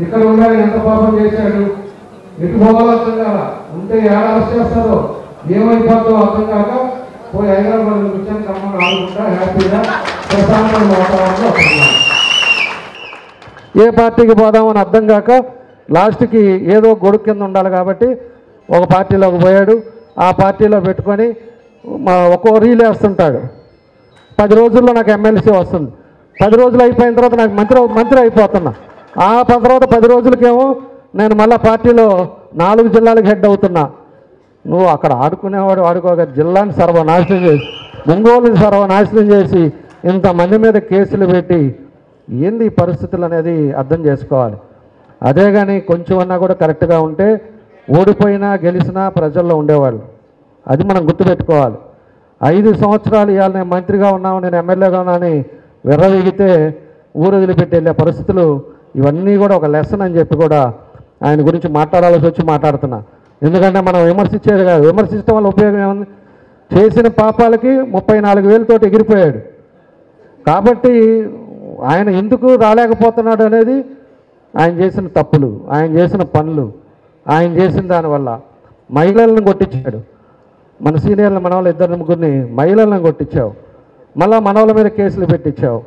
ఇక్కడ ఉన్నాయి ఎంత పాపం చేశాడు, ఎటు పోవాలో అర్థం కాదా, ఉంటే ఏడ అరెస్ట్ చేస్తారో ఏమైపోతుందో అర్థం కాక పోయి హైదరాబాద్ కూర్చొని కమ్మని ఆడుకుంటా హ్యాపీగా ప్రశాంతమైన వాతావరణంలో వస్తున్నాం. ఏ పార్టీకి పోదామని అర్థం కాక లాస్ట్కి ఏదో గొడుగు కింద ఉండాలి కాబట్టి ఒక పార్టీలోకి పోయాడు. ఆ పార్టీలో పెట్టుకొని ఒక్కో రీల్ వేస్తుంటాడు. 10 రోజుల్లో నాకు ఎమ్మెల్సీ వస్తుంది, 10 రోజులు అయిపోయిన తర్వాత నాకు మంత్రి అయిపోతున్నా. ఆ తర్వాత 10 రోజులకేమో నేను మళ్ళీ పార్టీలో 4 జిల్లాలకు హెడ్ అవుతున్నా. నువ్వు అక్కడ ఆడుకునేవాడు ఆడుకోగా జిల్లాని సర్వనాశనం చేసి, ఒంగోలుని సర్వనాశనం చేసి ఇంతమంది మీద కేసులు పెట్టి ఏంది ఈ పరిస్థితులు అనేది అర్థం చేసుకోవాలి. అదే కానీ కొంచెం అన్నా కూడా కరెక్ట్గా ఉంటే ఓడిపోయినా గెలిచినా ప్రజల్లో ఉండేవాళ్ళు. అది మనం గుర్తుపెట్టుకోవాలి. 5 సంవత్సరాలు ఇవాళ నేను మంత్రిగా ఉన్నాను, నేను ఎమ్మెల్యేగా ఉన్నానని విర్రవీగితే ఊరు వదిలిపెట్టి వెళ్ళే పరిస్థితులు ఇవన్నీ కూడా ఒక లెసన్ అని చెప్పి కూడా ఆయన గురించి మాట్లాడాల్సి వచ్చి మాట్లాడుతున్నా. ఎందుకంటే మనం విమర్శించేది కాదు, విమర్శించడం వల్ల ఉపయోగం ఏముంది? చేసిన పాపాలకి 34,000 ఎగిరిపోయాడు. కాబట్టి ఆయన ఎందుకు రాలేకపోతున్నాడు అనేది ఆయన చేసిన తప్పులు, ఆయన చేసిన పనులు, ఆయన చేసిన దానివల్ల మహిళలను కొట్టించాడు. మన సీనియర్లు మనవాళ్ళు 2-3 మహిళలను కొట్టించావు, మళ్ళా మనవాళ్ళ మీద కేసులు పెట్టించావు.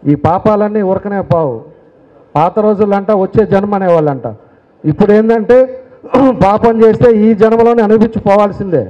ఈ పాపాలన్నీ ఊరకనే పావు. పాత రోజులంట వచ్చే జన్మ అనేవాళ్ళంట. ఇప్పుడు ఏంటంటే పాపం చేస్తే ఈ జన్మలోనే అనుభవించిపోవాల్సిందే.